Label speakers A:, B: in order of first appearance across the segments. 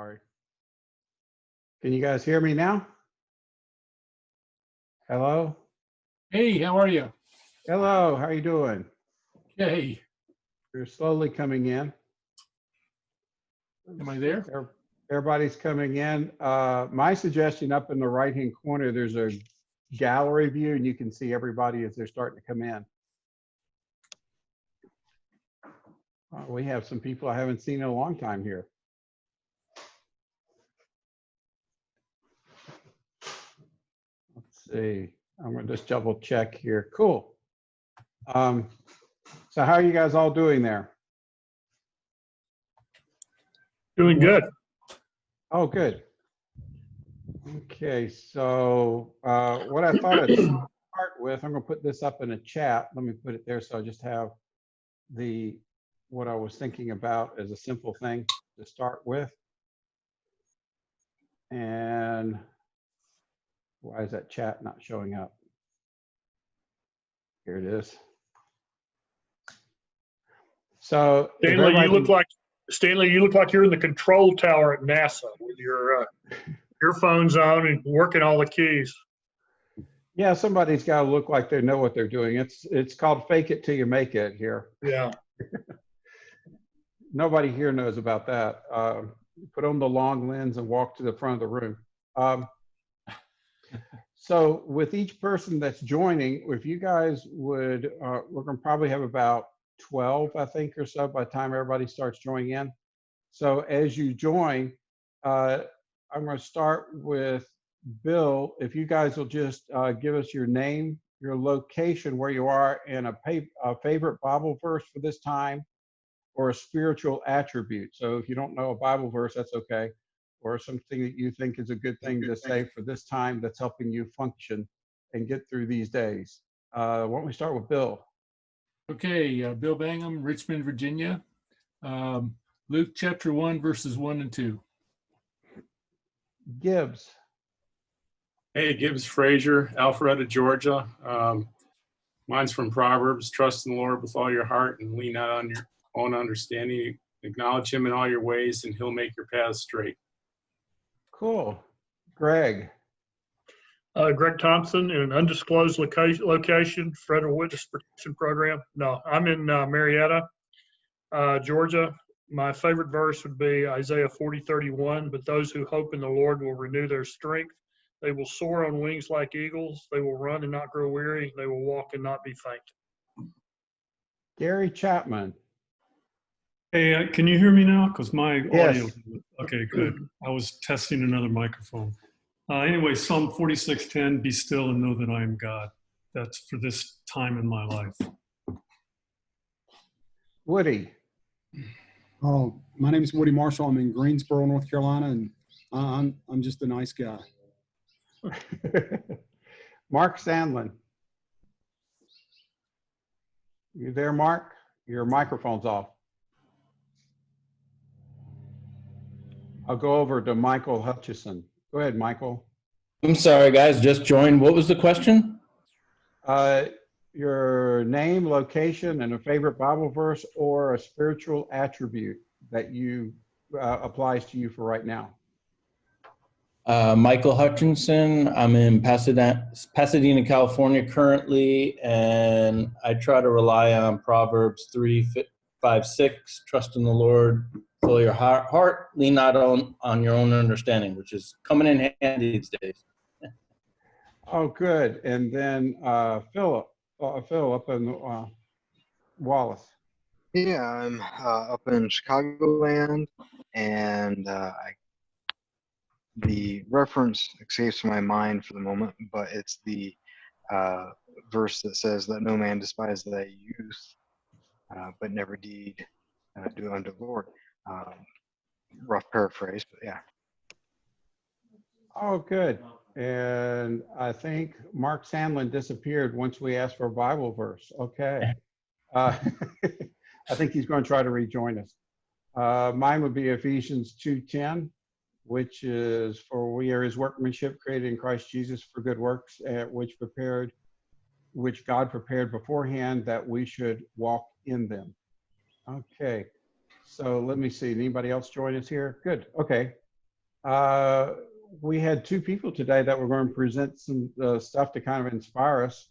A: Sorry. Can you guys hear me now? Hello?
B: Hey, how are you?
A: Hello, how are you doing?
B: Okay.
A: You're slowly coming in.
B: Am I there?
A: Everybody's coming in. My suggestion, up in the right-hand corner, there's a gallery view, and you can see everybody as they're starting to come in. We have some people I haven't seen in a long time here. Let's see. I'm going to just double check here. Cool. So how are you guys all doing there?
B: Doing good.
A: Oh, good. Okay, so what I thought I'd start with, I'm going to put this up in a chat. Let me put it there so I just have what I was thinking about as a simple thing to start with. And why is that chat not showing up? Here it is. So
C: Stanley, you look like you're in the control tower at NASA with your earphones on and working all the keys.
A: Yeah, somebody's got to look like they know what they're doing. It's called fake it till you make it here.
C: Yeah.
A: Nobody here knows about that. Put on the long lens and walk to the front of the room. So with each person that's joining, if you guys would, we're going to probably have about 12, I think, or so by the time everybody starts joining in. So as you join, I'm going to start with Bill. If you guys will just give us your name, your location, where you are, and a favorite Bible verse for this time, or a spiritual attribute. So if you don't know a Bible verse, that's okay. Or something that you think is a good thing to say for this time that's helping you function and get through these days. Why don't we start with Bill?
B: Okay, Bill Bangham, Richmond, Virginia. Luke chapter 1, verses 1 and 2.
A: Gibbs.
D: Hey, Gibbs Frazier, Alpharetta, Georgia. Mine's from Proverbs. Trust in the Lord with all your heart and lean not on your own understanding. Acknowledge him in all your ways and he'll make your paths straight.
A: Cool. Greg.
C: Greg Thompson in an undisclosed location, Federal Witness Protection Program. No, I'm in Marietta, Georgia. My favorite verse would be Isaiah 40:31. But those who hope in the Lord will renew their strength. They will soar on wings like eagles. They will run and not grow weary. They will walk and not be faint.
A: Gary Chapman.
E: Hey, can you hear me now? Because my audio.
A: Yes.
E: Okay, good. I was testing another microphone. Anyway, Psalm 46:10, be still and know that I am God. That's for this time in my life.
A: Woody.
F: Oh, my name is Woody Marshall. I'm in Greensboro, North Carolina, and I'm just a nice guy.
A: Mark Sandlin. You there, Mark? Your microphone's off. I'll go over to Michael Hutchison. Go ahead, Michael.
G: I'm sorry, guys, just joined. What was the question?
A: Your name, location, and a favorite Bible verse or a spiritual attribute that you applies to you for right now.
G: Michael Hutchinson. I'm in Pasadena, California currently, and I try to rely on Proverbs 3:5-6. Trust in the Lord, with all your heart, lean not on your own understanding, which is coming in handy these days.
A: Oh, good. And then Phil up in Wallace.
H: Yeah, I'm up in Chicagoland, and the reference escapes my mind for the moment, but it's the verse that says, "Let no man despise thy youth, but never deed do unto the Lord." Rough paraphrase, but yeah.
A: Oh, good. And I think Mark Sandlin disappeared once we asked for a Bible verse. Okay. I think he's going to try to rejoin us. Mine would be Ephesians 2:10, which is, for we are his workmanship created in Christ Jesus for good works, which God prepared beforehand that we should walk in them. Okay. So let me see. Anybody else join us here? Good. Okay. We had two people today that were going to present some stuff to kind of inspire us.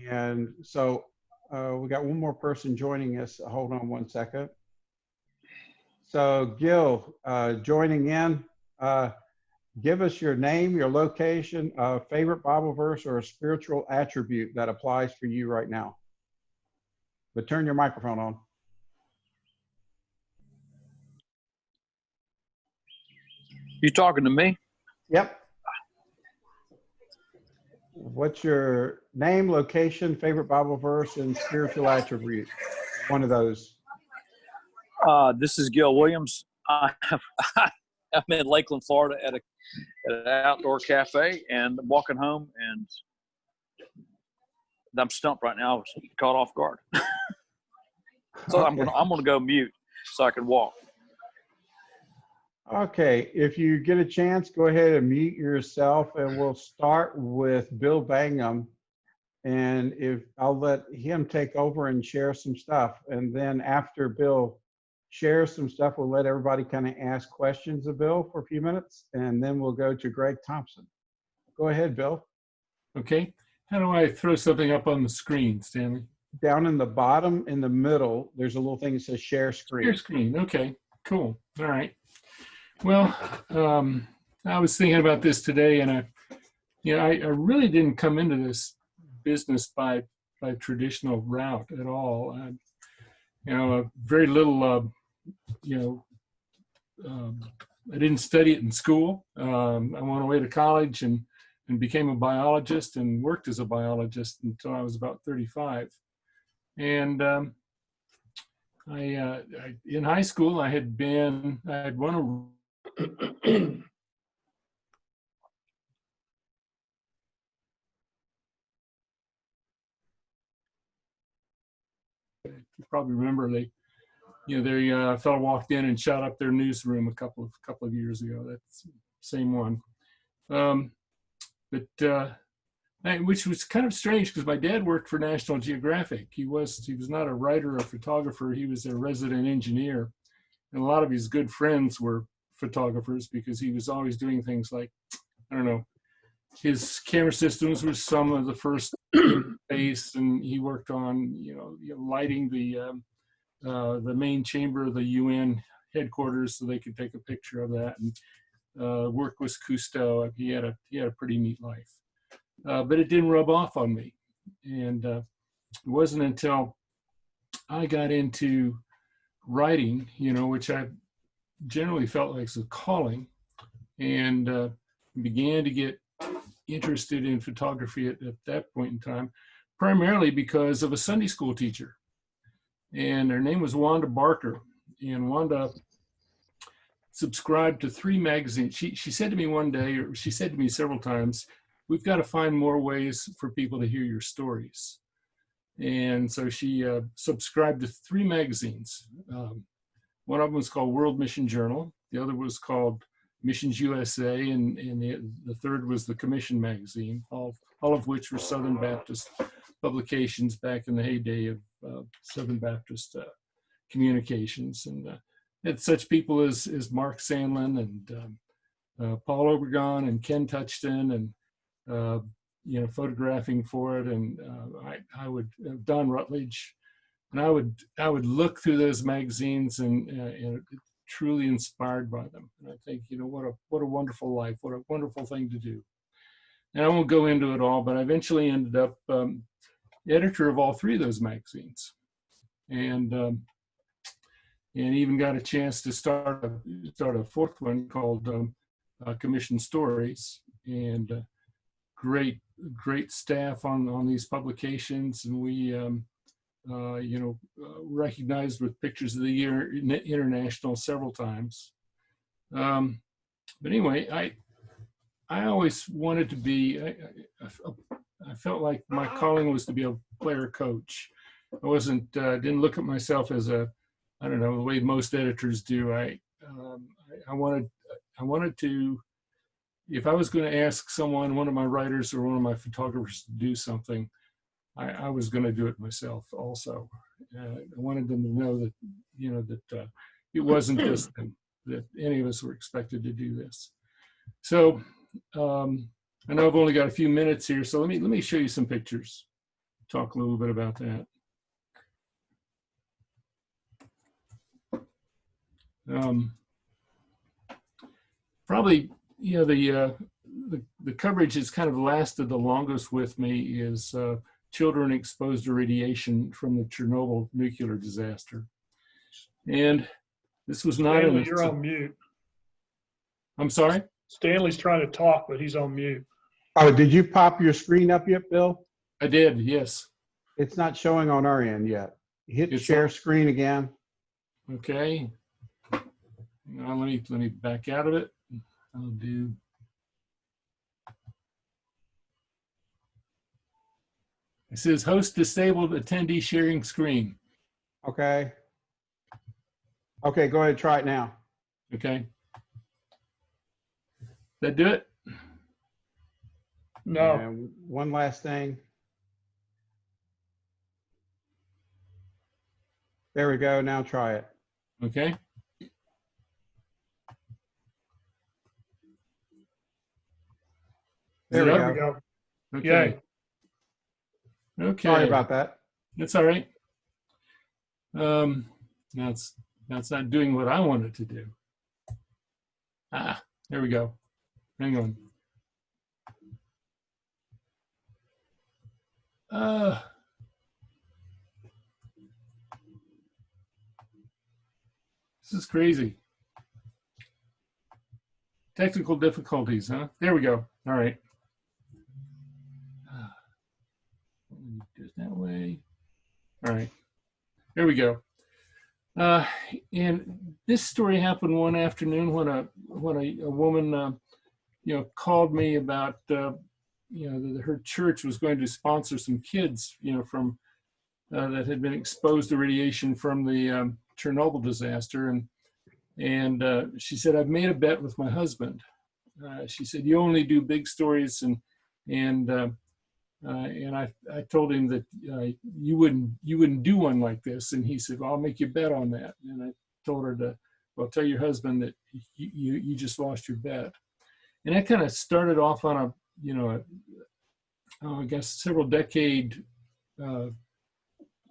A: And so we got one more person joining us. Hold on one second. So Gil, joining in, give us your name, your location, favorite Bible verse, or a spiritual attribute that applies for you right now. But turn your microphone on.
I: You talking to me?
A: Yep. What's your name, location, favorite Bible verse, and spiritual attribute? One of those.
I: This is Gil Williams. I'm in Lakeland, Florida at an outdoor cafe, and I'm walking home, and I'm stumped right now. I was caught off guard. So okay. I'm gonna go mute so I can walk.
A: Okay, if you get a chance, go ahead and mute yourself, and we'll start with Bill Bangham. And if I'll let him take over and share some stuff, and then after Bill shares some stuff, we'll let everybody kind of ask questions of Bill for a few minutes, and then we'll go to Greg Thompson. Go ahead, Bill.
B: Okay. How do I throw something up on the screen, Stanley?
A: Down in the bottom, in the middle, there's a little thing that says share screen.
B: Share screen. Okay, cool. All right. Well, I was thinking about this today, and I really didn't come into this business by traditional route at all. Very little. I didn't study it in school. I went away to college and became a biologist and worked as a biologist until I was about 35. And in high school, I had won a you probably remember a fellow walked in and shot up their newsroom a couple of years ago. That's the same one. Which was kind of strange because my dad worked for National Geographic. He was not a writer or photographer. He was a resident engineer, and a lot of his good friends were photographers because he was always doing things like, I don't know, his camera systems were some of the first in space, and he worked on lighting the main chamber of the UN headquarters so they could take a picture of that, and worked with Cousteau. He had a pretty neat life, but it didn't rub off on me, and it wasn't until I got into writing, which I generally felt like was a calling, and began to get interested in photography at that point in time, primarily because of a Sunday school teacher. And her name was Wanda Barker. And Wanda subscribed to 3 magazines. She said to me one day, or she said to me several times, we've got to find more ways for people to hear your stories. And so she subscribed to 3 magazines. One of them was called World Mission Journal. The other was called Missions USA, and the third was the Commission magazine, all of which were Southern Baptist publications back in the heyday of Southern Baptist communications. And had such people as Mark Sandlin and Paul Obregon and Ken Touchton, and photographing for it. And I would Don Rutledge, and I would look through those magazines and truly inspired by them. And I think, what a wonderful life, what a wonderful thing to do. And I won't go into it all, but I eventually ended up editor of all 3 of those magazines, and even got a chance to start a 4th one called Commission Stories, and great staff on these publications, and we recognized with Pictures of the Year International several times. But anyway, I always wanted to be, I felt like my calling was to be a player coach. I didn't look at myself as the way most editors do. I wanted to, if I was going to ask someone, one of my writers or one of my photographers to do something, I was going to do it myself also. I wanted them to know that, that it wasn't just them. that any of us were expected to do this. So I know I've only got a few minutes here, so let me show you some pictures. Talk a little bit about that. Probably, you know, the coverage that's kind of lasted the longest with me is children exposed to radiation from the Chernobyl nuclear disaster. And this was not
C: Stanley, you're on mute.
B: I'm sorry?
C: Stanley's trying to talk, but he's on mute.
A: Oh, did you pop your screen up yet, Bill?
B: I did, yes.
A: It's not showing on our end yet. Hit
B: It's
A: share
B: on-
A: screen again.
B: Okay. Now let me back out of it. I'll do. It says host disabled attendee sharing screen.
A: Okay. Okay, go ahead and try it now.
B: Okay. That do it?
C: No.
A: And one last thing. There we go. Now try it.
B: Okay.
A: There
B: Is
A: we
B: it
C: There
B: up?
C: we
A: go.
C: go.
B: Okay. Okay.
A: Sorry about that.
B: That's all right. That's not doing what I want it to do. Ah, there we go. Hang on. This is crazy. Technical difficulties, huh? There we go. All right. Do it that way. All right. There we go. And this story happened one afternoon when a woman, called me about, that her church was going to sponsor some kids, from that had been exposed to radiation from the Chernobyl disaster, and she said, "I've made a bet with my husband." She said, "You only do big stories, and I told him that you wouldn't do one like this." And he said, "Well, I'll make you bet on that." And I told her well, tell your husband that you just lost your bet. And that kind of started off on I guess several decade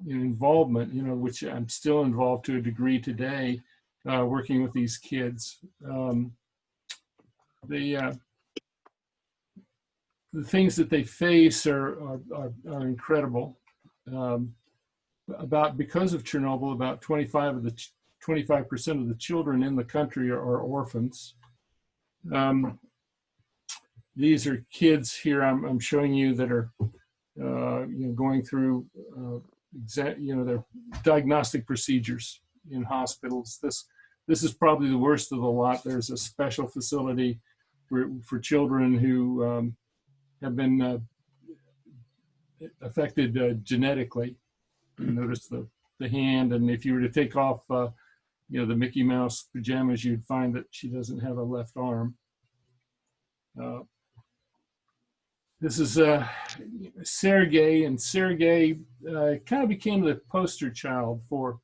B: involvement, which I'm still involved to a degree today, working with these kids. The things that they face are incredible. Because of Chernobyl, about 25% of the children in the country are orphans. These are kids here I'm showing you that are going through their diagnostic procedures in hospitals. This is probably the worst of the lot. There's a special facility for children who have been affected genetically. You notice the hand, and if you were to take off the Mickey Mouse pajamas, you'd find that she doesn't have a left arm. This is Sergey, and Sergey kind of became the poster child for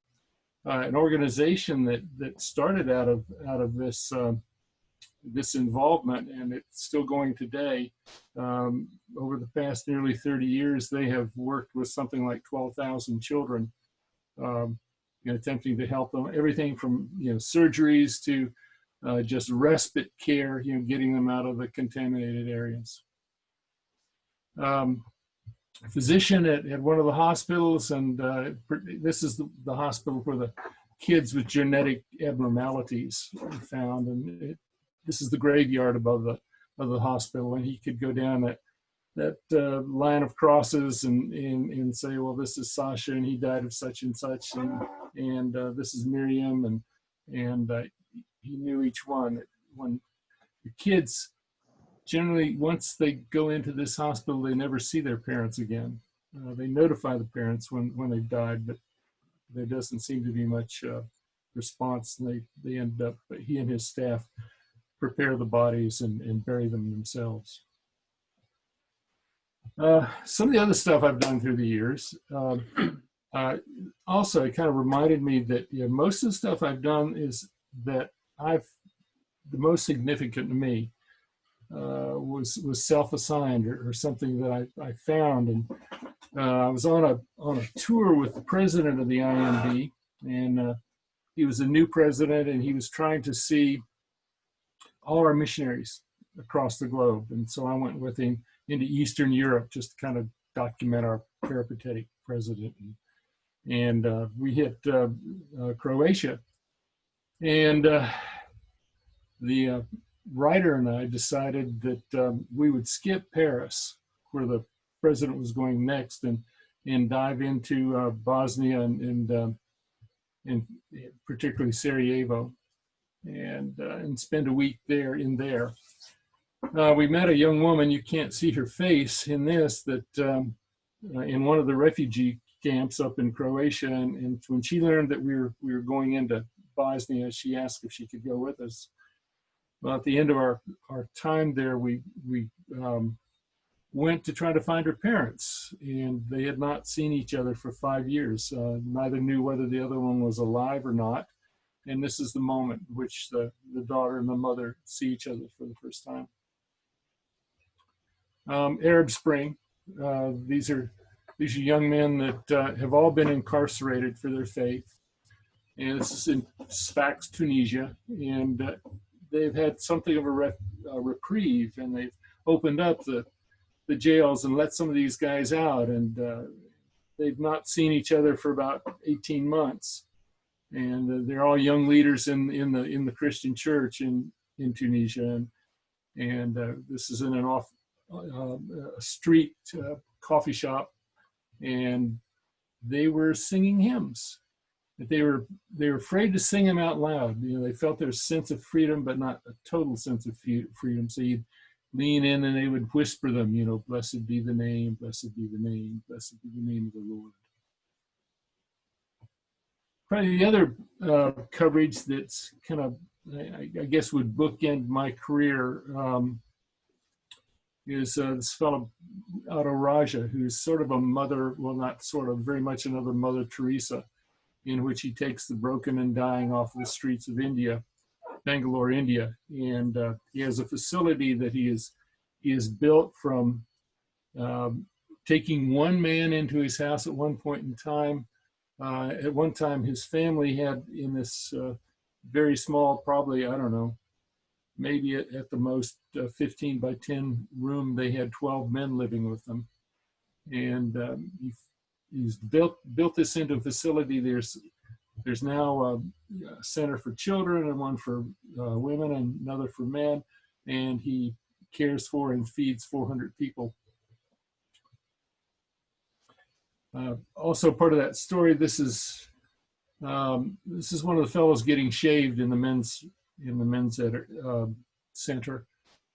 B: an organization that started out of this this involvement, and it's still going today. Over the past nearly 30 years, they have worked with something like 12,000 children, attempting to help them, everything from surgeries to just respite care, getting them out of the contaminated areas. A physician at one of the hospitals, and this is the hospital where the kids with genetic abnormalities are found, and this is the graveyard above the hospital, and he could go down that line of crosses and say, well, this is Sasha, and he died of such and such, and this is Miriam, and he knew each one. When the kids, generally, once they go into this hospital, they never see their parents again. They notify the parents when they've died, but there doesn't seem to be much response. And they end up, he and his staff prepare the bodies and bury them themselves. Some of the other stuff I've done through the years, also it kind of reminded me that most of the stuff I've done is that the most significant to me was self-assigned or something that I found. And I was on a tour with the president of the IMB, and he was a new president, and he was trying to see all our missionaries across the globe. And so I went with him into Eastern Europe just to kind of document our peripatetic president. And we hit Croatia. And the writer and I decided that we would skip Paris, where the president was going next, and dive into Bosnia and particularly Sarajevo, and spend a week there. We met a young woman, you can't see her face in this, that in one of the refugee camps up in Croatia, and when she learned that we were going into Bosnia, she asked if she could go with us. Well, at the end of our time there, we went to try to find her parents, and they had not seen each other for 5 years. Neither knew whether the other one was alive or not. And this is the moment in which the daughter and the mother see each other for the first time. Arab Spring. These are young men that have all been incarcerated for their faith. And this is in Sfax, Tunisia. And they've had something of a reprieve, and they've opened up the jails and let some of these guys out. And they've not seen each other for about 18 months. And they're all young leaders in the Christian church in Tunisia. And this is in a street coffee shop, and they were singing hymns. They were afraid to sing them out loud. You know, they felt their sense of freedom, but not a total sense of freedom. So you'd lean in and they would whisper them, you know, blessed be the name, blessed be the name, blessed be the name of the Lord. Probably the other coverage that's kind of, I guess, would bookend my career is this fellow Otto Raja, who's sort of a mother, well, not sort of, very much another Mother Teresa, in which he takes the broken and dying off the streets of India, Bangalore, India. And he has a facility that he is built from taking one man into his house at one point in time. At one time, his family had in this very small, probably, I don't know, maybe at the most 15 by 10 room, they had 12 men living with them. And he's built this into a facility. There's now a center for children and one for women and another for men. And he cares for and feeds 400 people. Also part of that story, this is one of the fellows getting shaved in the men's center.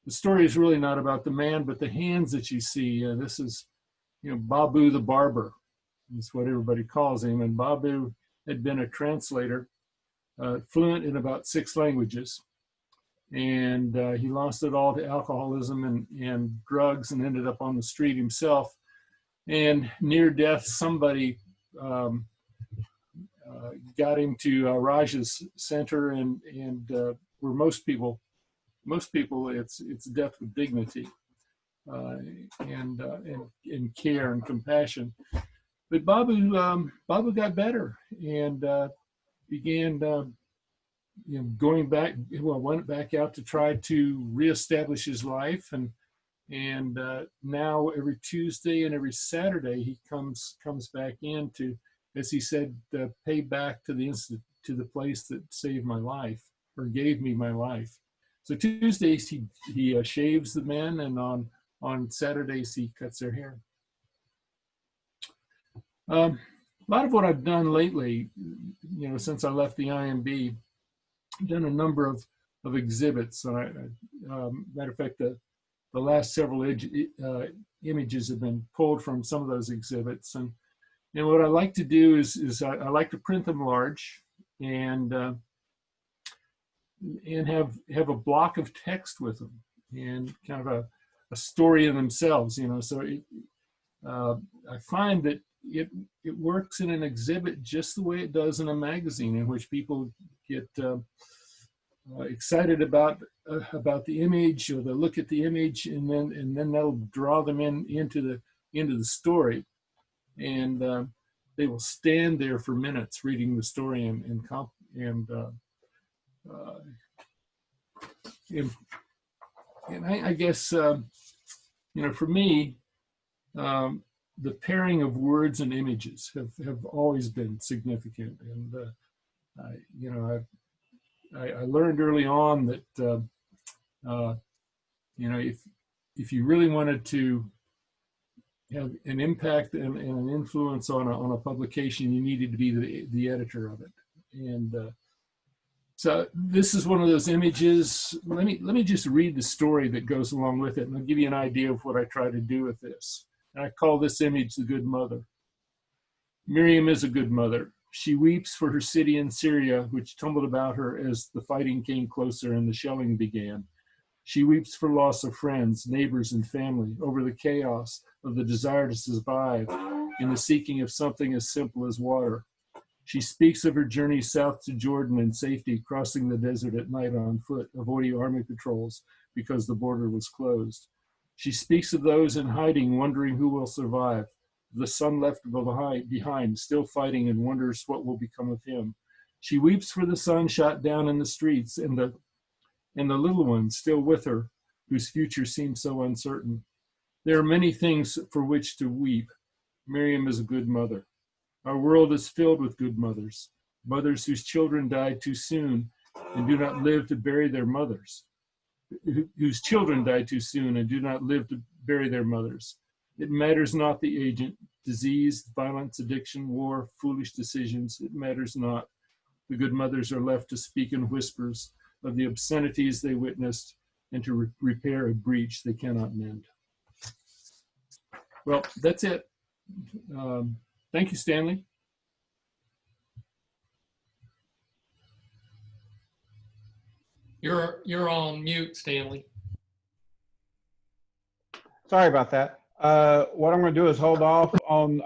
B: The story is really not about the man, but the hands that you see. This is, you know, Babu the barber. That's what everybody calls him. And Babu had been a translator, fluent in about 6 languages. And he lost it all to alcoholism and drugs and ended up on the street himself. And near death, somebody got him to Raj's center, and where most people, it's death with dignity and care and compassion. But Babu got better and began going back. Well, went back out to try to reestablish his life, and now every Tuesday and every Saturday he comes back in to, as he said, pay back to the place that saved my life or gave me my life. So Tuesdays he shaves the men, and on Saturdays he cuts their hair. A lot of what I've done lately, you know, since I left the IMB, I've done a number of exhibits. Matter of fact, the last several images have been pulled from some of those exhibits. And what I like to do is I like to print them large and have a block of text with them and kind of a story in themselves, you know. So I find that it works in an exhibit just the way it does in a magazine, in which people get excited about the image, or they'll look at the image, and then that'll draw them into the story, and they will stand there for minutes reading the story and I guess for me, the pairing of words and images have always been significant, and I learned early on that if you really wanted to have an impact and an influence on a publication, you needed to be the editor of it. And so this is one of those images. Let me just read the story that goes along with it, and I'll give you an idea of what I try to do with this. And I call this image the Good Mother. Miriam is a good mother. She weeps for her city in Syria, which tumbled about her as the fighting came closer and the shelling began. She weeps for loss of friends, neighbors, and family, over the chaos of the desire to survive in the seeking of something as simple as water. She speaks of her journey south to Jordan in safety, crossing the desert at night on foot, avoiding army patrols because the border was closed. She speaks of those in hiding, wondering who will survive. The son left behind, still fighting, and wonders what will become of him. She weeps for the son shot down in the streets, and the little one still with her, whose future seems so uncertain. There are many things for which to weep. Miriam is a good mother. Our world is filled with good mothers, mothers whose children died too soon and do not live to bury their mothers, whose children died too soon and do not live to bury their mothers. It matters not the agent, disease, violence, addiction, war, foolish decisions. It matters not. The good mothers are left to speak in whispers of the obscenities they witnessed and to repair a breach they cannot mend. Well, that's it. Thank you, Stanley.
J: You're on mute, Stanley.
A: Sorry about that. What I'm going to do is hold off on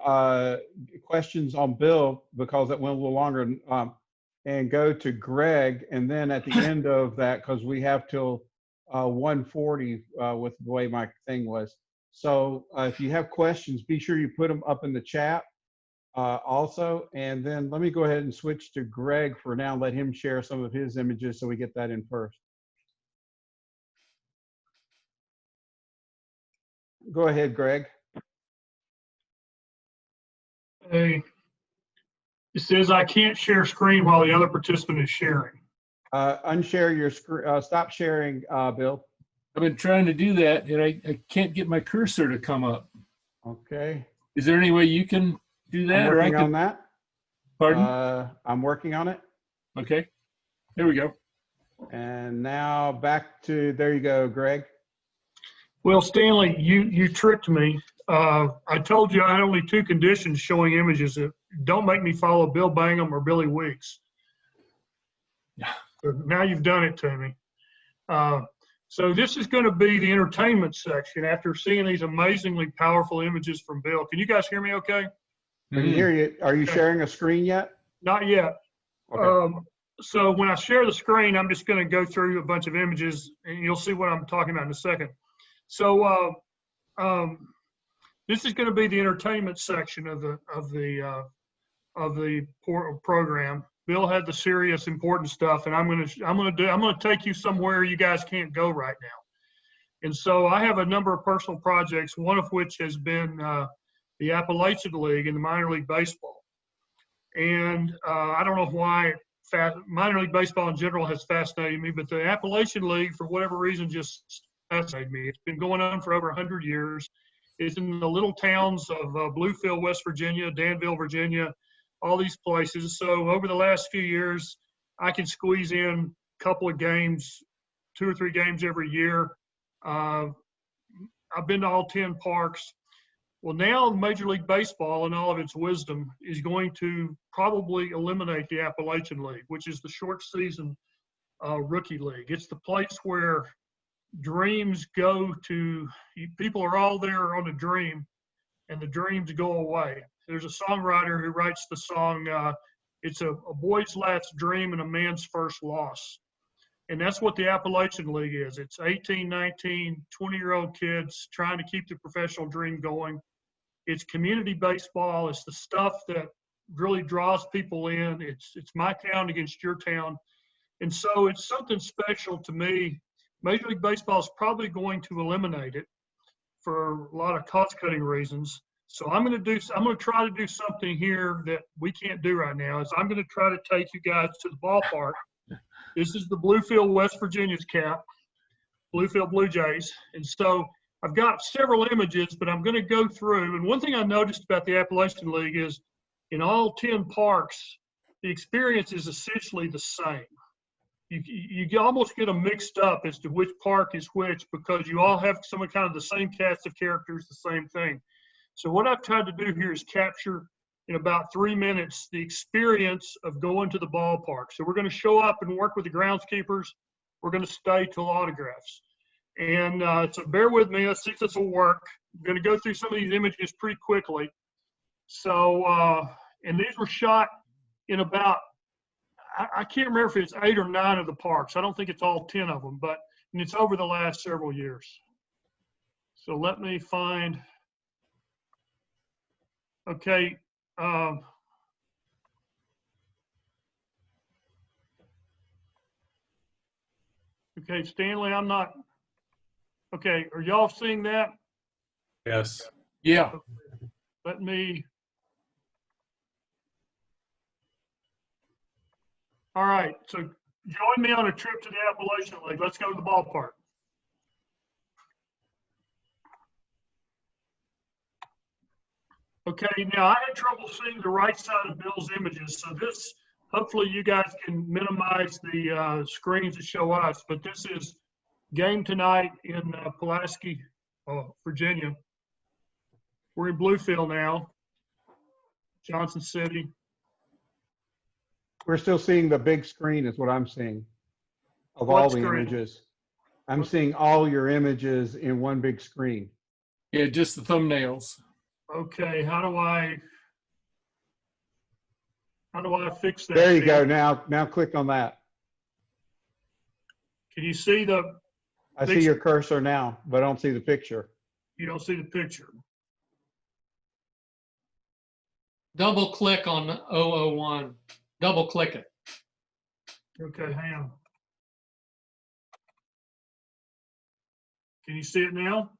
A: questions on Bill because it went a little longer, and go to Greg. And then at the end of that, because we have till 1:40 with the way my thing was. So if you have questions, be sure you put them up in the chat also. And then let me go ahead and switch to Greg for now. Let him share some of his images so we get that in first. Go ahead, Greg.
C: Hey, it says I can't share screen while the other participant is sharing.
A: Unshare your screen. Stop sharing, Bill.
B: I've been trying to do that, and I can't get my cursor to come up.
A: Okay.
B: Is there any way you can do that?
A: I'm working on that.
B: Pardon?
A: I'm working on it.
B: Okay. There we go.
A: And now back to, there you go, Greg.
C: Well, Stanley, you tricked me. I told you I had only 2 conditions showing images. Don't make me follow Bill Bangham or Billy Weeks.
B: Yeah.
C: So now you've done it to me. So this is going to be the entertainment section after seeing these amazingly powerful images from Bill. Can you guys hear me okay?
A: I can hear you. Are you sharing a screen yet?
C: Not yet.
A: Okay.
C: So when I share the screen, I'm just going to go through a bunch of images, and you'll see what I'm talking about in a second. So this is going to be the entertainment section of the program. Bill had the serious, important stuff, and I'm going to take you somewhere you guys can't go right now. And so I have a number of personal projects, one of which has been the Appalachian League in the minor league baseball. And I don't know why minor league baseball in general has fascinated me, but the Appalachian League, for whatever reason, just fascinated me. It's been going on for over 100 years. It's in the little towns of Bluefield, West Virginia, Danville, Virginia, all these places. So over the last few years, I can squeeze in a couple of games, 2 or 3 games every year. I've been to all 10 parks. Well, now Major League Baseball, in all of its wisdom, is going to probably eliminate the Appalachian League, which is the short season rookie league. It's the place where dreams go to, people are all there on a dream, and the dreams go away. There's a songwriter who writes the song, it's a boy's last dream and a man's first loss. And that's what the Appalachian League is. It's 18, 19, 20-year-old kids trying to keep the professional dream going. It's community baseball. It's the stuff that really draws people in. It's my town against your town. And so it's something special to me. Major League Baseball is probably going to eliminate it for a lot of cost-cutting reasons. So I'm going to try to do something here that we can't do right now. Is I'm going to try to take you guys to the ballpark. This is the Bluefield, West Virginia's cap, Bluefield Blue Jays. And so I've got several images, but I'm going to go through. And one thing I noticed about the Appalachian League is in all 10 parks, the experience is essentially the same. You almost get them mixed up as to which park is which because you all have some kind of the same cast of characters, the same thing. So what I've tried to do here is capture in about 3 minutes the experience of going to the ballpark. So we're going to show up and work with the groundskeepers. We're going to stay till autographs. And so bear with me. Let's see if this will work. I'm going to go through some of these images pretty quickly. So, and these were shot in about, I can't remember if it's 8 or 9 of the parks. I don't think it's all 10 of them, but and it's over the last several years. So let me find, okay. Okay, Stanley, I'm not, okay, are y'all seeing that?
D: Yes.
B: Yeah.
C: Let me, all right, so join me on a trip to the Appalachian League. Let's go to the ballpark. Okay, now I had trouble seeing the right side of Bill's images, so this, hopefully you guys can minimize the screens that show us, but this is game tonight in Pulaski, Virginia. We're in Bluefield now, Johnson City.
A: We're still seeing the big screen is what I'm seeing of
C: What
A: all the
C: screen?
A: images. I'm seeing all your images in one big screen.
B: Yeah, just the thumbnails.
C: Okay, how do I fix that?
A: There you go.
C: Stan?
A: Now click on that.
C: Can you see the,
A: I see your cursor now, but I don't see the picture.
C: you don't see the picture?
J: Double click on 001. Double click it.
C: Okay, hang on. Can you see it now?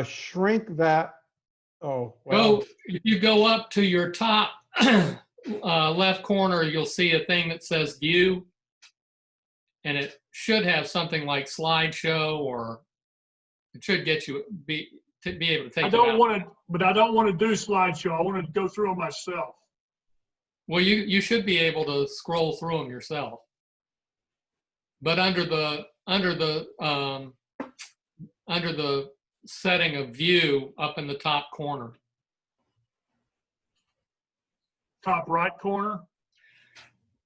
A: Shrink that. Oh, well.
J: Go, if you go up to your top left corner, you'll see a thing that says view. And it should have something like slideshow, or it should get you be able to take
C: I don't want to, but I don't want to do slideshow. I want to go through them myself.
J: Well, you should be able to scroll through them yourself. But under the setting of view up in the top corner.
C: Top right corner.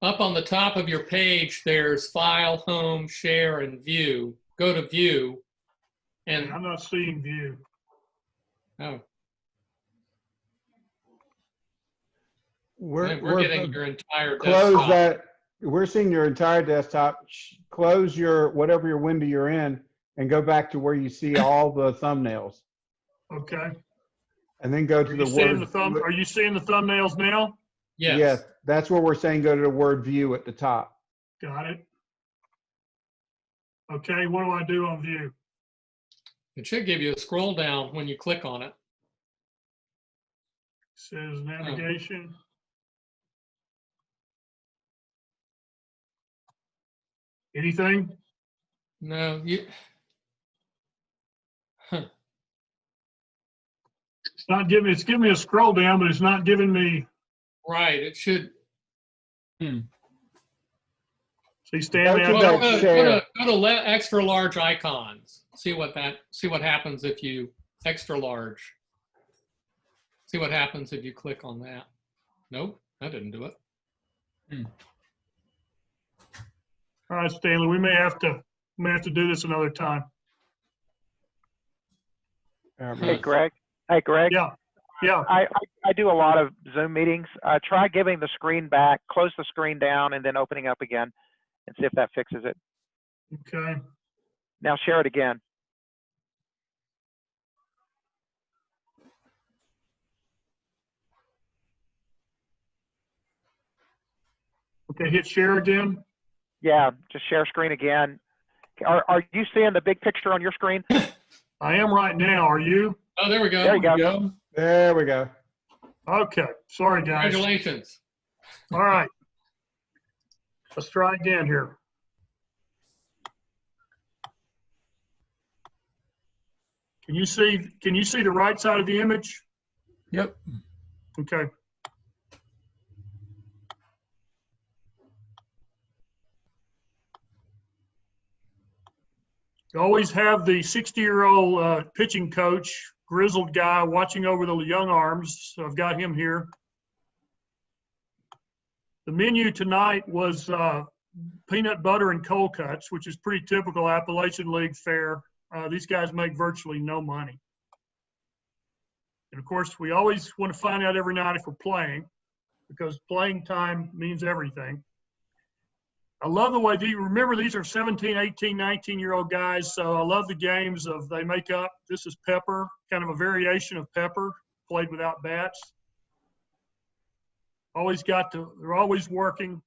J: Up on the top of your page, there's File, Home, Share, and View. Go to View, and
C: I'm not seeing view.
J: oh,
A: We're
J: getting your entire
A: close
J: desktop.
A: that. We're seeing your entire desktop. Close whatever your window you're in and go back to where you see all the thumbnails.
C: Okay.
A: And then go to the word.
C: Are you seeing the thumbnails now?
J: Yes.
A: Yes, that's where we're saying go to the word view at the top.
C: Got it. Okay, what do I do on view?
J: It should give you a scroll down when you click on it.
C: Says navigation. Anything?
J: No, you. Huh.
C: It's not giving me, it's giving me a scroll down, but it's not giving me.
J: Right, it should.
C: See, Stanley,
J: Go to extra large icons. See what happens if you extra large. See what happens if you click on that. Nope, that didn't do it.
C: all right, Stanley, we may have to do this another time.
K: Hey, Greg. Hey, Greg.
C: Yeah.
K: I do a lot of Zoom meetings. Try giving the screen back, close the screen down, and then opening up again. and see if that fixes it.
C: Okay.
K: Now share it again.
C: Okay, hit share again.
K: Yeah, just share screen again. Are you seeing the big picture on your screen?
C: I am right now. Are you?
J: Oh, there we go.
K: There you go.
A: There we go.
C: Okay. Sorry, guys.
J: Congratulations.
C: All right. Let's try again here. Can you see the right side of the image?
B: Yep.
C: Okay. You always have the 60-year-old pitching coach, grizzled guy watching over the young arms. So I've got him here. The menu tonight was peanut butter and cold cuts, which is pretty typical Appalachian League fare. These guys make virtually no money. And of course, we always want to find out every night if we're playing, because playing time means everything. I love the way, remember these are 17, 18, 19-year-old guys, so I love the games of they make up. This is pepper, kind of a variation of pepper, played without bats. They're always working.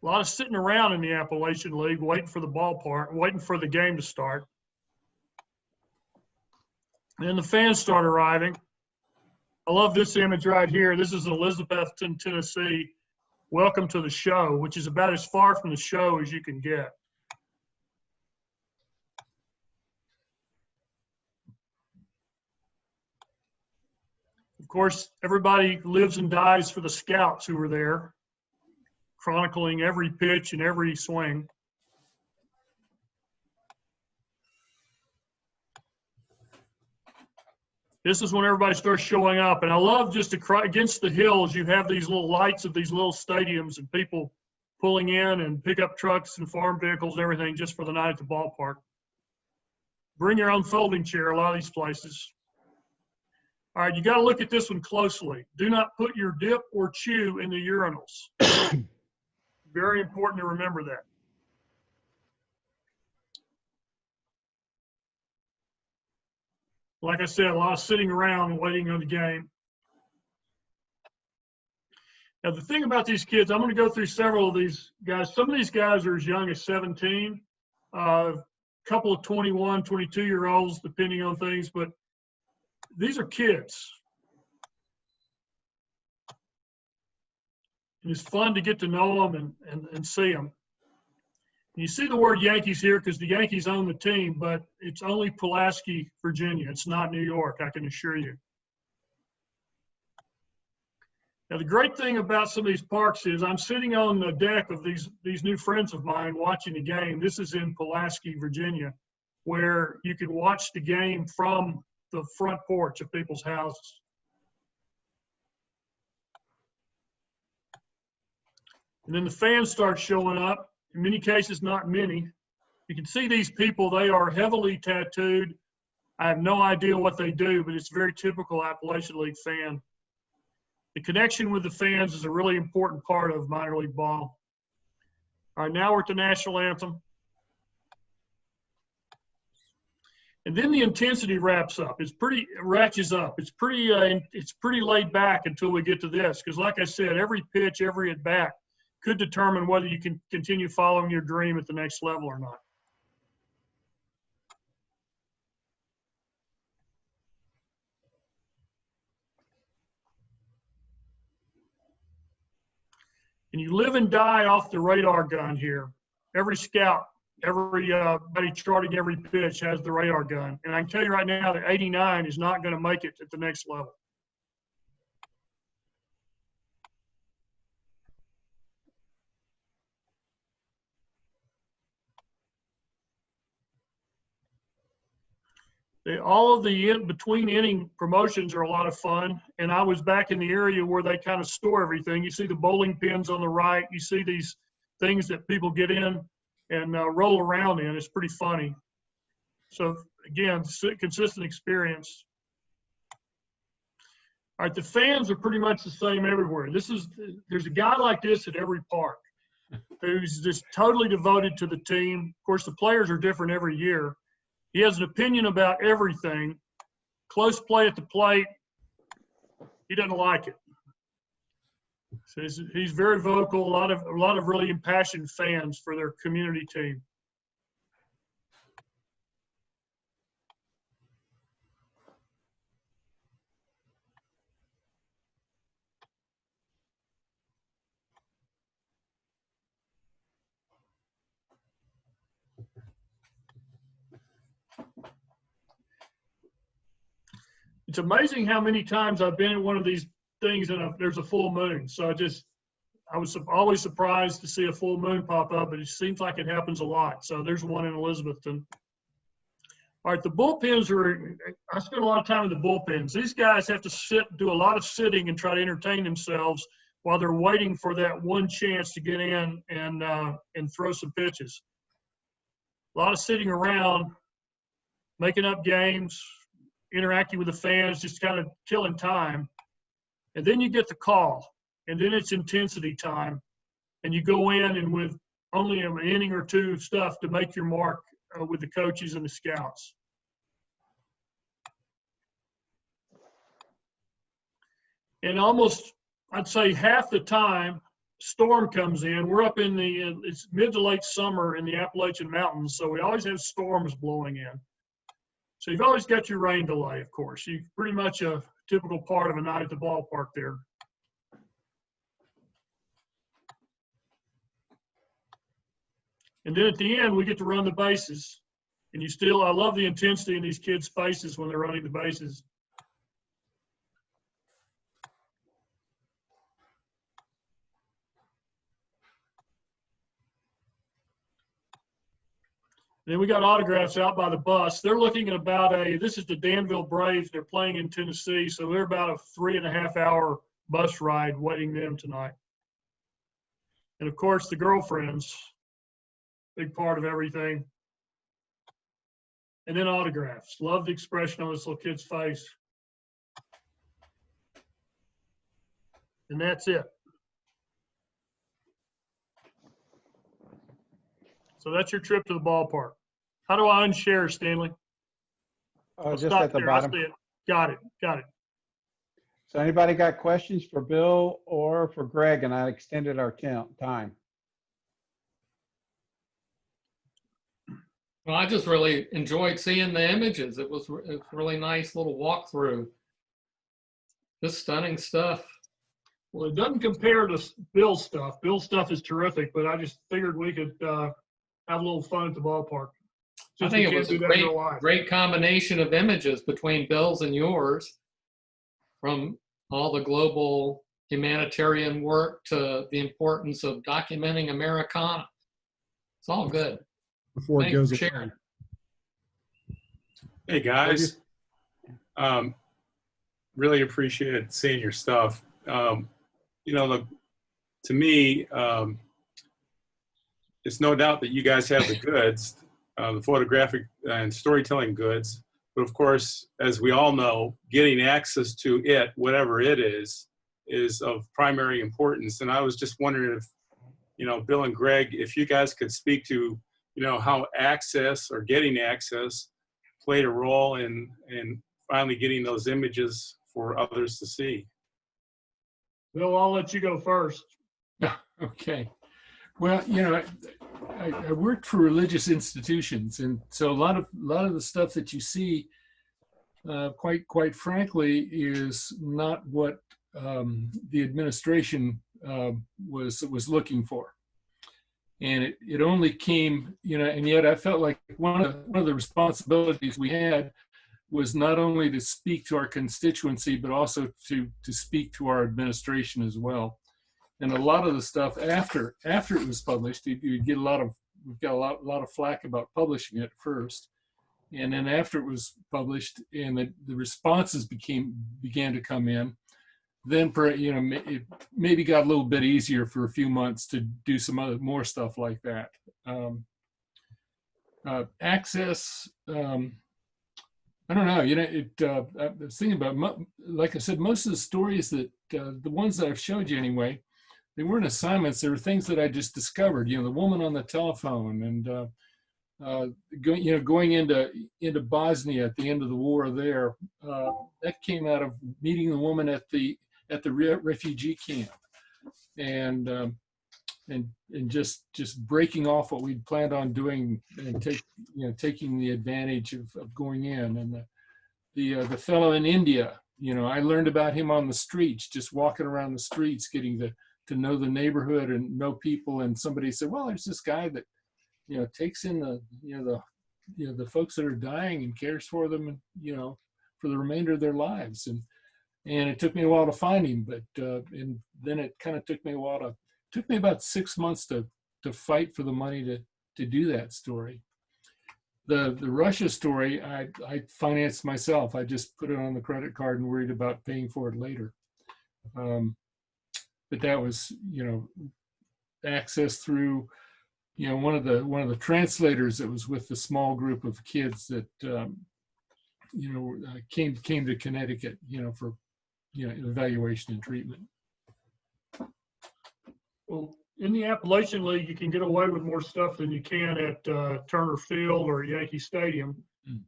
C: A lot of sitting around in the Appalachian League, waiting for the ballpark, waiting for the game to start. And then the fans start arriving. I love this image right here. This is Elizabethton, Tennessee. Welcome to the show, which is about as far from the show as you can get. Of course, everybody lives and dies for the scouts who were there, chronicling every pitch and every swing. This is when everybody starts showing up. And I love just against the hills, you have these little lights of these little stadiums and people pulling in and pickup trucks and farm vehicles and everything just for the night at the ballpark. Bring your own folding chair, a lot of these places. All right, you got to look at this one closely. Do not put your dip or chew in the urinals. Very important to remember that. Like I said, a lot of sitting around and waiting on the game. Now, the thing about these kids, I'm going to go through several of these guys. Some of these guys are as young as 17, a couple of 21, 22-year-olds, depending on things, but these are kids. And it's fun to get to know them and see them. You see the word Yankees here because the Yankees own the team, but it's only Pulaski, Virginia. It's not New York, I can assure you. Now, the great thing about some of these parks is I'm sitting on the deck of these new friends of mine watching the game. This is in Pulaski, Virginia, where you can watch the game from the front porch of people's houses. And then the fans start showing up. In many cases, not many. You can see these people, they are heavily tattooed. I have no idea what they do, but it's very typical Appalachian League fan. The connection with the fans is a really important part of minor league ball. All right, now we're at the national anthem. And then the intensity ratchets up. It's pretty laid back until we get to this, because like I said, every pitch, every at bat could determine whether you can continue following your dream at the next level or not. And you live and die off the radar gun here. Every scout, everybody charting every pitch has the radar gun. And I can tell you right now that 89 is not going to make it at the next level. All of the between inning promotions are a lot of fun. And I was back in the area where they kind of store everything. You see the bowling pins on the right. You see these things that people get in and roll around in. It's pretty funny. So again, consistent experience. All right, the fans are pretty much the same everywhere. There's a guy like this at every park who's just totally devoted to the team. Of course, the players are different every year. He has an opinion about everything. Close play at the plate, he doesn't like it. So he's very vocal. A lot of really impassioned fans for their community team. It's amazing how many times I've been at one of these things and there's a full moon. So I was always surprised to see a full moon pop up, but it seems like it happens a lot. So there's one in Elizabethton. All right, the bullpens I spend a lot of time in the bullpens. These guys have to do a lot of sitting and try to entertain themselves while they're waiting for that one chance to get in and throw some pitches. A lot of sitting around, making up games, interacting with the fans, just kind of killing time. And then you get the call, and then it's intensity time. And you go in and with only an inning or two of stuff to make your mark with the coaches and the scouts. And almost, I'd say half the time, storm comes in. We're up in it's mid to late summer in the Appalachian Mountains, so we always have storms blowing in. So you've always got your rain delay, of course. You're pretty much a typical part of a night at the ballpark there. And then at the end, we get to run the bases. And I love the intensity in these kids' faces when they're running the bases. Then we got autographs out by the bus. They're looking at this is the Danville Braves. They're playing in Tennessee, so they're about a 3.5-hour bus ride waiting them tonight. And of course, the girlfriends, big part of everything. And then autographs. Love the expression on this little kid's face. And that's it. So that's your trip to the ballpark. How do I unshare, Stanley?
A: Just at the bottom.
C: Got it.
A: So anybody got questions for Bill or for Greg? And I extended our time.
J: Well, I just really enjoyed seeing the images. It was really nice little walkthrough. Just stunning stuff.
C: Well, it doesn't compare to Bill's stuff. Bill's stuff is terrific, but I just figured we could have a little fun at the ballpark.
J: I think it was a great combination of images between Bill's and yours, from all the global humanitarian work to the importance of documenting Americana. It's all good.
F: Before it goes
J: away.
D: Hey guys, really appreciated seeing your stuff. To me, it's no doubt that you guys have the goods, the photographic and storytelling goods. But of course, as we all know, getting access to it, whatever it is of primary importance. And I was just wondering if, Bill and Greg, if you guys could speak to, how access or getting access played a role in finally getting those images for others to see.
C: Bill, I'll let you go first.
B: Okay. Well, I worked for religious institutions, and so a lot of the stuff that you see, quite frankly, is not what the administration was looking for. And it only came, and yet I felt like one of the responsibilities we had was not only to speak to our constituency, but also to speak to our administration as well. And a lot of the stuff after it was published, we've got a lot of flack about publishing it first, and then after it was published and the responses began to come in, then it maybe got a little bit easier for a few months to do some more stuff like that. Access, I don't know. You know, I was thinking about, like I said, most of the stories that, the ones that I've showed you anyway, they weren't assignments. They were things that I just discovered. You know, the woman on the telephone, and going into Bosnia at the end of the war there. That came out of meeting the woman at the refugee camp, and just breaking off what we'd planned on doing, and taking the advantage of going in. And the fellow in India, I learned about him on the streets, just walking around the streets, getting to know the neighborhood and know people. And somebody said, well, there's this guy that takes in the folks that are dying and cares for them, and for the remainder of their lives. And it took me a while to find him, but and then it kind of took me about 6 months to fight for the money to do that story. The Russia story, I financed myself. I just put it on the credit card and worried about paying for it later. But that was, access through, one of the translators that was with the small group of kids that, came to Connecticut, for, evaluation and treatment.
C: Well, in the Appalachian League, you can get away with more stuff than you can at Turner Field or Yankee Stadium.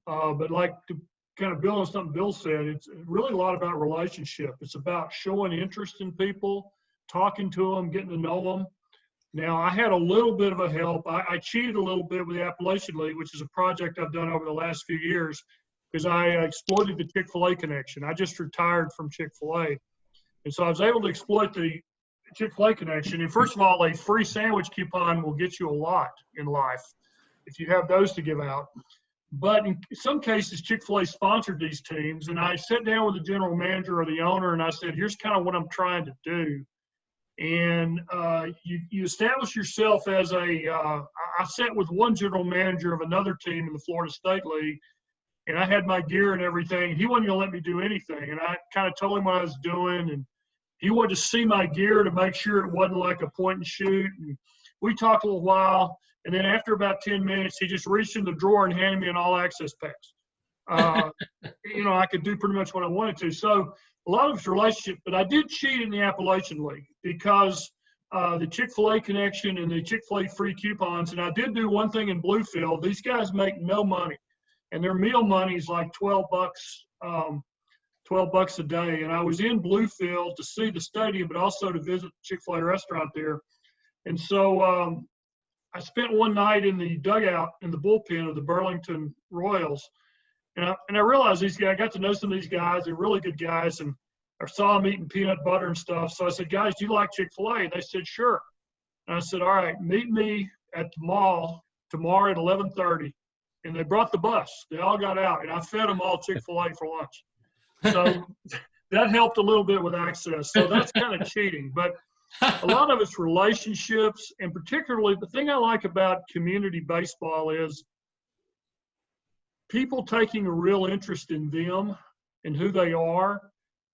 C: But like to kind of build on something Bill said, it's really a lot about relationship. It's about showing interest in people, talking to them, getting to know them. Now, I had a little bit of a help. I cheated a little bit with the Appalachian League, which is a project I've done over the last few years, because I exploited the Chick-fil-A connection. I just retired from Chick-fil-A. And so I was able to exploit the Chick-fil-A connection. And first of all, a free sandwich coupon will get you a lot in life if you have those to give out. But in some cases, Chick-fil-A sponsored these teams. And I sat down with the general manager or the owner, and I said, here's kind of what I'm trying to do. And you establish yourself as I sat with one general manager of another team in the Florida State League, and I had my gear and everything. He wasn't going to let me do anything. And I kind of told him what I was doing, and he wanted to see my gear to make sure it wasn't like a point and shoot. And we talked a little while, and then after about 10 minutes, he just reached in the drawer and handed me an all-access pass. I could do pretty much what I wanted to. So a lot of it's relationship, but I did cheat in the Appalachian League because the Chick-fil-A connection and the Chick-fil-A free coupons. And I did do one thing in Bluefield. These guys make no money, and their meal money is like $12 a day. And I was in Bluefield to see the stadium, but also to visit the Chick-fil-A restaurant there. And so I spent one night in the dugout in the bullpen of the Burlington Royals. And I realized these guys, I got to know some of these guys. They're really good guys. And I saw them eating peanut butter and stuff. So I said, guys, do you like Chick-fil-A? And they said, sure. And I said, all right, meet me at the mall tomorrow at 11:30. And they brought the bus. They all got out. And I fed them all Chick-fil-A for lunch. So that helped a little bit with access. So that's kind of cheating. But a lot of it's relationships. And particularly the thing I like about community baseball is people taking a real interest in them and who they are.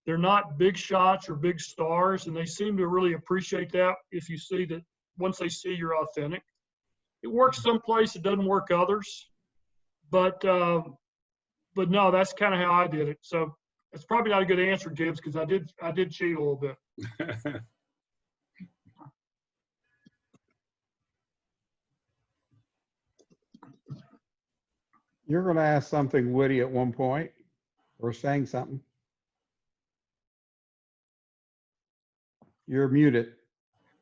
C: They're not big shots or big stars, and they seem to really appreciate that if you see that once they see you're authentic. It works someplace, it doesn't work others. But no, that's kind of how I did it. So it's probably not a good answer, Gibbs, because I did cheat a little bit.
A: You're going to ask something witty at one point, or saying something. You're muted.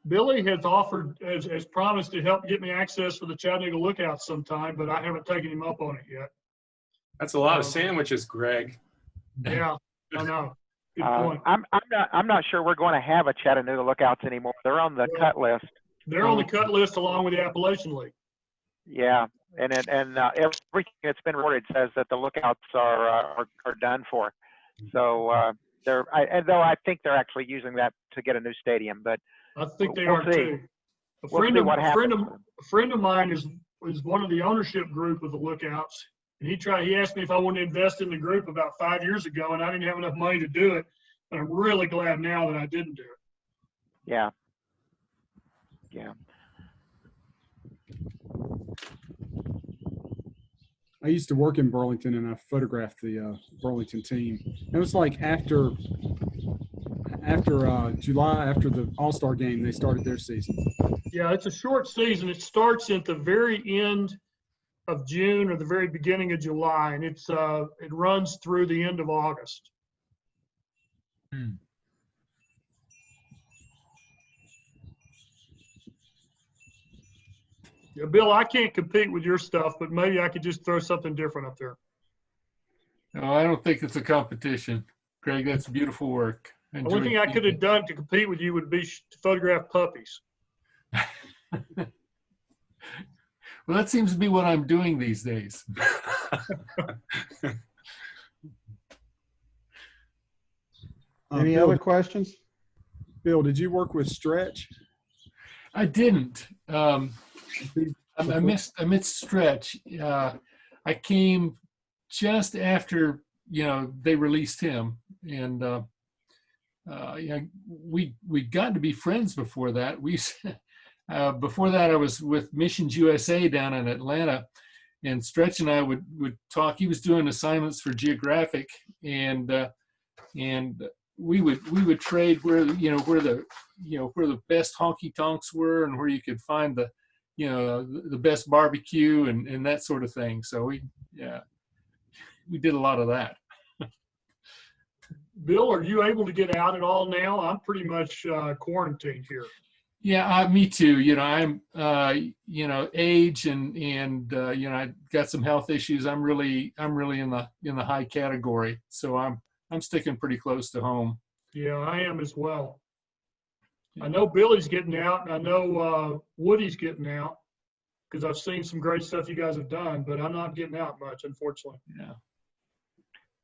C: Billy has promised to help get me access for the Chattanooga Lookout sometime, but I haven't taken him up on it yet.
D: That's a lot of sandwiches, Greg.
C: Yeah, I know. Good point.
K: I'm not sure we're going to have a Chattanooga Lookouts anymore. They're on the cut list.
C: They're on the cut list along with the Appalachian League.
K: Yeah, and everything that's been reported says that the Lookouts are done for. So though I think they're actually using that to get a new stadium, but
C: I think they are too. A friend of mine is one of the ownership group of the Lookouts, and he asked me if I wanted to invest in the group about 5 years ago, and I didn't have enough money to do it. And I'm really glad now that I didn't do it.
K: Yeah.
F: I used to work in Burlington, and I photographed the Burlington team. It was like after July, after the All-Star game, they started their season.
C: Yeah, it's a short season. It starts at the very end of June or the very beginning of July, and it runs through the end of August. Yeah, Bill, I can't compete with your stuff, but maybe I could just throw something different up there.
B: No, I don't think it's a competition. Greg, that's beautiful work.
C: The only thing I could have done to compete with you would be to photograph puppies.
B: Well, that seems to be what I'm doing these days.
A: Any
F: Bill,
A: other questions?
F: Bill, did you work with Stretch?
B: I didn't. I missed Stretch. I came just after they released him, and we'd gotten to be friends before that. Before that, I was with Missions USA down in Atlanta, and Stretch and I would talk. He was doing assignments for Geographic, and we would trade where the best honky tonks were and where you could find the best barbecue and that sort of thing. So we did a lot of that.
C: Bill, are you able to get out at all now? I'm pretty much quarantined here.
B: Yeah, me too. I'm age and I got some health issues. I'm really in the high category. So I'm sticking pretty close to home.
C: Yeah, I am as well. I know Billy's getting out, and I know Woody's getting out because I've seen some great stuff you guys have done, but I'm not getting out much, unfortunately.
B: Yeah.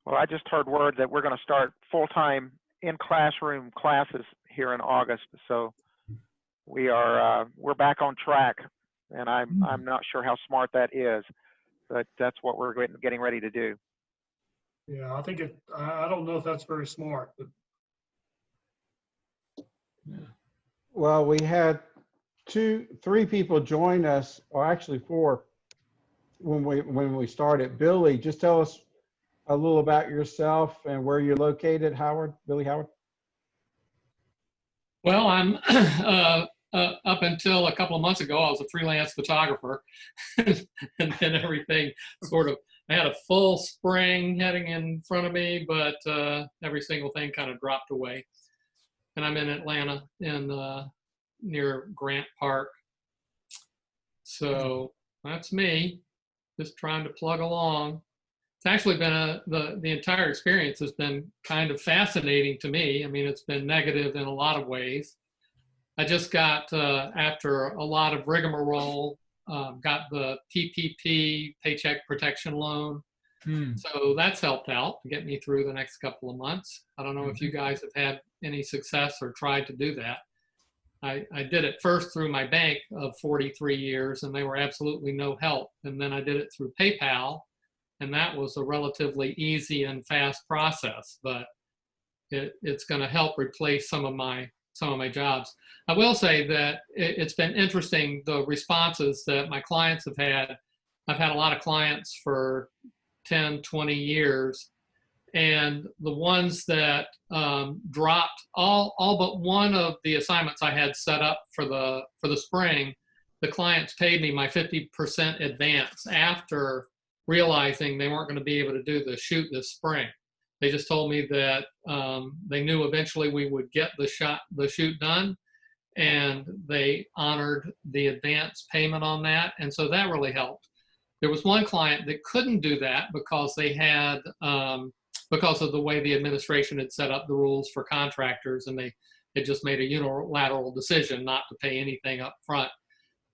K: Well, I just heard word that we're going to start full-time in-classroom classes here in August. So we're back on track, and I'm not sure how smart that is, but that's what we're getting ready to do.
C: Yeah, I think I don't know if that's very smart, but.
B: Yeah.
A: Well, we had 3 people join us, or actually 4, when we started. Billy, just tell us a little about yourself and where you're located, Howard. Billy Howard.
J: Well, I'm up until a couple of months ago, I was a freelance photographer, and then everything I had a full spring heading in front of me, but every single thing kind of dropped away. And I'm in Atlanta, near Grant Park. So that's me, just trying to plug along. It's actually been the entire experience has been kind of fascinating to me. I mean, it's been negative in a lot of ways. I just got, after a lot of rigmarole, got the PPP, Paycheck Protection Loan. So that's helped out to get me through the next couple of months. I don't know if you guys have had any success or tried to do that. I did it first through my bank of 43 years, and they were absolutely no help. And then I did it through PayPal, and that was a relatively easy and fast process, but it's going to help replace some of my jobs. I will say that it's been interesting, the responses that my clients have had. I've had a lot of clients for 10, 20 years, and the ones that dropped, all but one of the assignments I had set up for the spring, the clients paid me my 50% advance after realizing they weren't going to be able to do the shoot this spring. They just told me that they knew eventually we would get the shoot done, and they honored the advance payment on that, and so that really helped. There was one client that couldn't do that because they had, because of the way the administration had set up the rules for contractors, and they had just made a unilateral decision not to pay anything up front.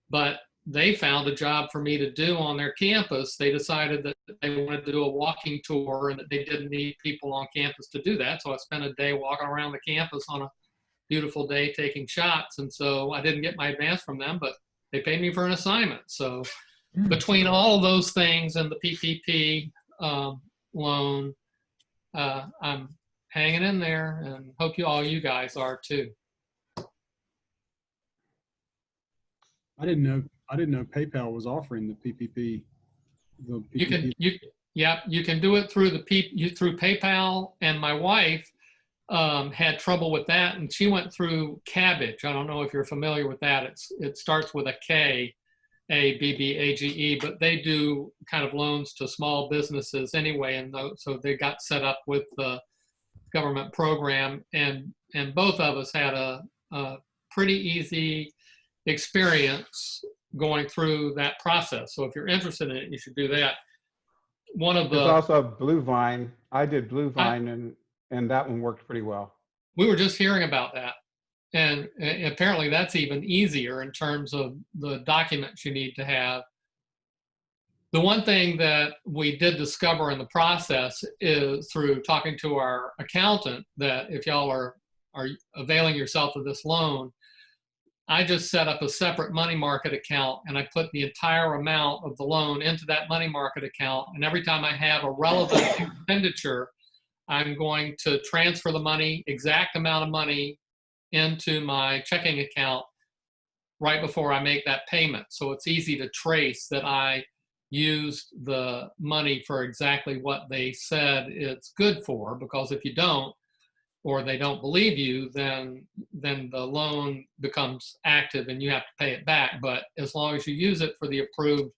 J: But they found a job for me to do on their campus. They decided that they wanted to do a walking tour and that they didn't need people on campus to do that. So I spent a day walking around the campus on a beautiful day taking shots. And so I didn't get my advance from them, but they paid me for an assignment. So between all of those things and the PPP loan, I'm hanging in there, and hope all you guys are too.
F: I didn't know PayPal was offering the PPP The
J: You can do it through through PayPal. And my wife had trouble with that, and she went through Cabbage. I don't know if you're familiar with that. It starts with a K, ABBAGE, but they do kind of loans to small businesses anyway, and so they got set up with the government program, and both of us had a pretty easy experience going through that process. So if you're interested in it, you should do that.
A: There's also Blue Vine. I did Blue Vine, and that one worked pretty well.
J: We were just hearing about that. And apparently that's even easier in terms of the documents you need to have. The one thing that we did discover in the process is through talking to our accountant that if y'all are availing yourself of this loan, I just set up a separate money market account and I put the entire amount of the loan into that money market account. And every time I have a relevant expenditure, I'm going to transfer the money, exact amount of money, into my checking account right before I make that payment. So it's easy to trace that I used the money for exactly what they said it's good for, because if you don't, or they don't believe you, then the loan becomes active and you have to pay it back. But as long as you use it for the approved,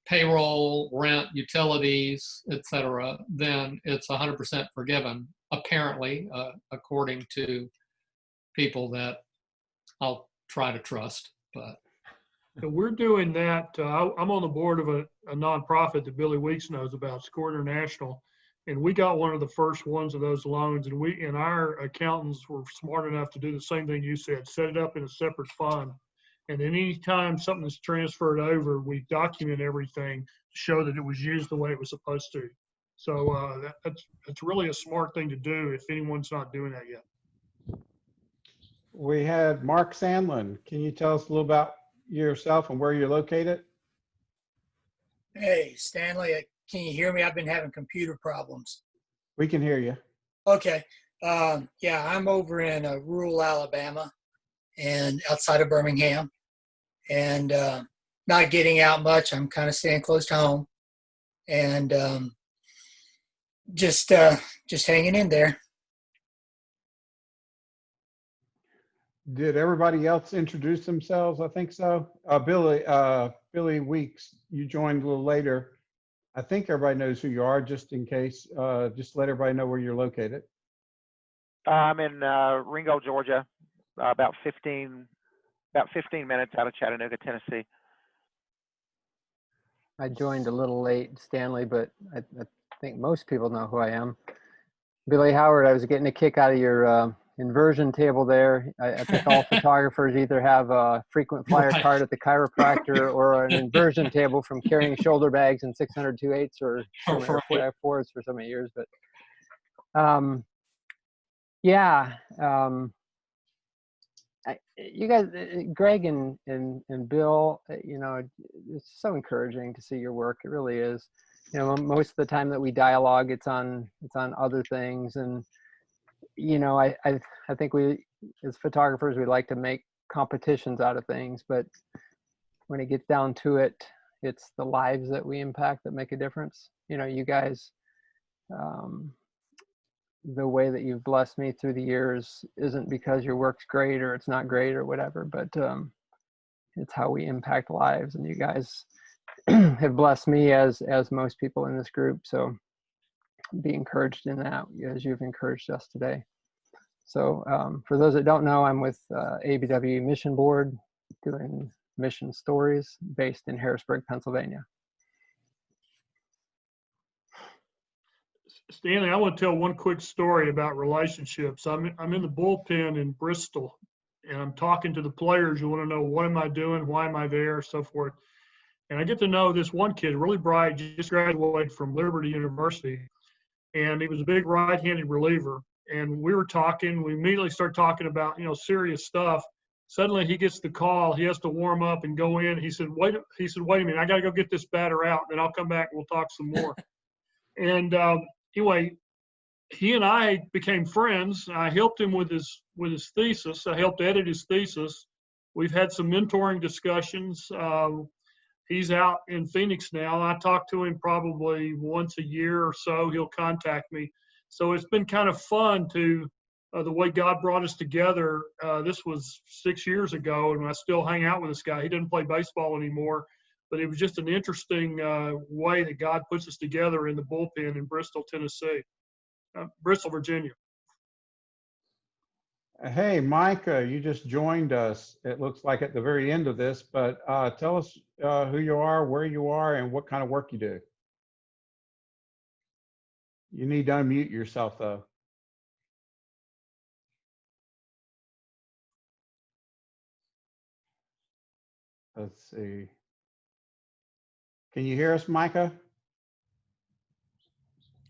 J: payroll, rent, utilities, etc., then it's 100% forgiven, apparently, according to people that I'll try to trust. But
C: so we're doing that. I'm on the board of a nonprofit that Billy Weeks knows about, Score International, and we got one of the first ones of those loans, and our accountants were smart enough to do the same thing you said, set it up in a separate fund. And then anytime something is transferred over, we document everything to show that it was used the way it was supposed to. So that's really a smart thing to do if anyone's not doing that yet.
A: We had Mark Sandlin. Can you tell us a little about yourself and where you're located?
L: Hey, Stanley, can you hear me? I've been having computer problems.
A: We can hear you.
L: Okay. Yeah, I'm over in rural Alabama and outside of Birmingham, and not getting out much. I'm kind of staying close to home, and just hanging in there.
A: Did everybody else introduce themselves? I think so. Billy Weeks, you joined a little later. I think everybody knows who you are, just in case. Just let everybody know where you're located.
K: I'm in Ringo, Georgia, about 15 minutes out of Chattanooga, Tennessee.
M: I joined a little late, Stanley, but I think most people know who I am. Billy Howard, I was getting a kick out of your inversion table there. I think all photographers either have a frequent flyer card at the chiropractor or an inversion table from carrying shoulder bags and 602/8 or 4s for so many years. But you guys, Greg and Bill, it's so encouraging to see your work. It really is. Most of the time that we dialogue, it's on other things, and I think we, as photographers, we like to make competitions out of things, but when it gets down to it, it's the lives that we impact that make a difference. You guys, the way that you've blessed me through the years isn't because your work's great or it's not great or whatever, but it's how we impact lives, and you guys have blessed me as most people in this group. So be encouraged in that as you've encouraged us today. So for those that don't know, I'm with ABW Mission Board doing mission stories based in Harrisburg, Pennsylvania.
C: Stanley, I want to tell one quick story about relationships. I'm in the bullpen in Bristol, and I'm talking to the players who want to know, what am I doing? Why am I there? So forth. And I get to know this one kid, really bright, just graduated from Liberty University. And he was a big right-handed reliever. And we were talking, we immediately started talking about, serious stuff. Suddenly he gets the call, he has to warm up and go in. He said, wait a minute, I got to go get this batter out, then I'll come back and we'll talk some more. And anyway, he and I became friends. I helped him with his thesis. I helped edit his thesis. We've had some mentoring discussions. he's out in Phoenix now. I talk to him probably once a year or so. He'll contact me. So it's been kind of fun to the way God brought us together. This was 6 years ago, and I still hang out with this guy. He doesn't play baseball anymore, but it was just an interesting way that God puts us together in the bullpen in Bristol, Tennessee, Bristol, Virginia.
A: Hey, Micah, you just joined us. It looks like at the very end of this, but tell us who you are, where you are, and what kind of work you do. You need to unmute yourself, though. Let's see. Can you hear us, Micah?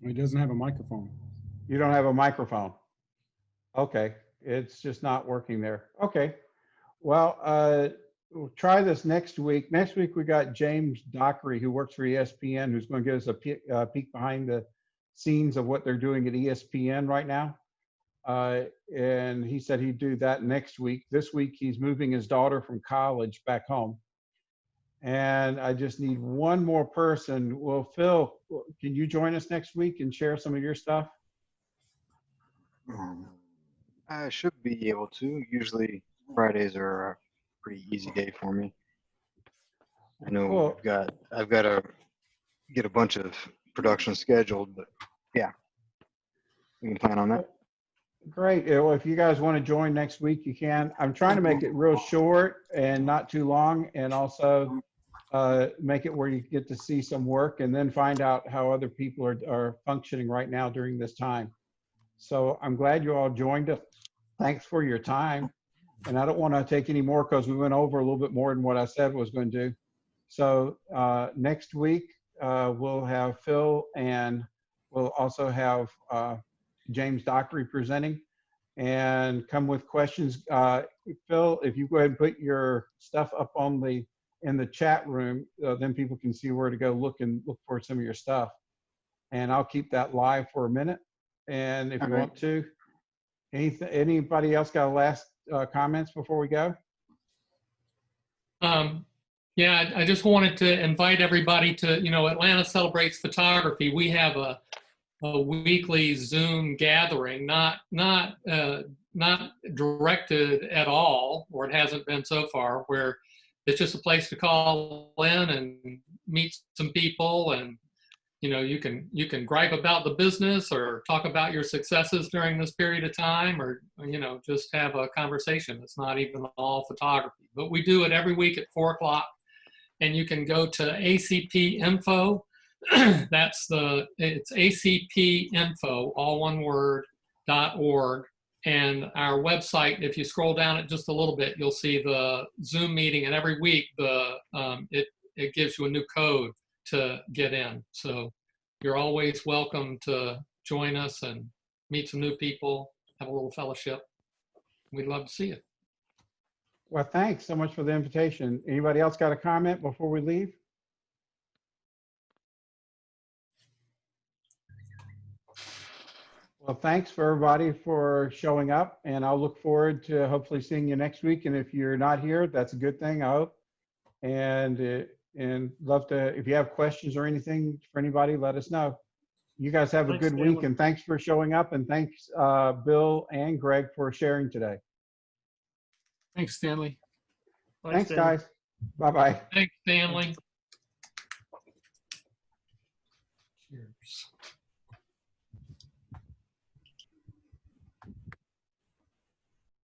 F: He doesn't have a microphone.
A: You don't have a microphone. Okay, it's just not working there. Okay, well, we'll try this next week. Next week, we got James Dockery, who works for ESPN, who's going to give us a peek behind the scenes of what they're doing at ESPN right now. And he said he'd do that next week. This week, he's moving his daughter from college back home. And I just need one more person. Well, Phil, can you join us next week and share some of your stuff?
H: I should be able to. Usually Fridays are a pretty easy day for me. I know
A: Cool.
H: I've got to get a bunch of production scheduled, but yeah, we can plan on that.
A: Great. Well, if you guys want to join next week, you can. I'm trying to make it real short and not too long, and also make it where you get to see some work and then find out how other people are functioning right now during this time. So I'm glad you all joined us. Thanks for your time. And I don't want to take any more because we went over a little bit more than what I said was going to do. So next week, we'll have Phil, and we'll also have James Dockery presenting, and come with questions. Phil, if you go ahead and put your stuff up on in the chat room, then people can see where to go look for some of your stuff. And I'll keep that live for a minute. And if you want to, anybody else got last comments before we go?
J: Yeah, I just wanted to invite everybody to, Atlanta Celebrates Photography. We have a weekly Zoom gathering, not directed at all, or it hasn't been so far, where it's just a place to call in and meet some people, and you can gripe about the business or talk about your successes during this period of time, or just have a conversation. It's not even all photography, but we do it every week at 4 o'clock, and you can go to ACP Info. It's ACP Info, all one word, .org. And our website, if you scroll down it just a little bit, you'll see the Zoom meeting, and every week it gives you a new code to get in. So you're always welcome to join us and meet some new people, have a little fellowship. We'd love to see you.
A: Well, thanks so much for the invitation. Anybody else got a comment before we leave? Well, thanks for everybody for showing up, and I'll look forward to hopefully seeing you next week. And if you're not here, that's a good thing, I hope. And love to, if you have questions or anything for anybody, let us know. You guys have a good week, and thanks for showing up, and thanks Bill and Greg for sharing today.
B: Thanks, Stanley.
A: Thanks, guys. Bye-bye.
J: Thanks, Stanley.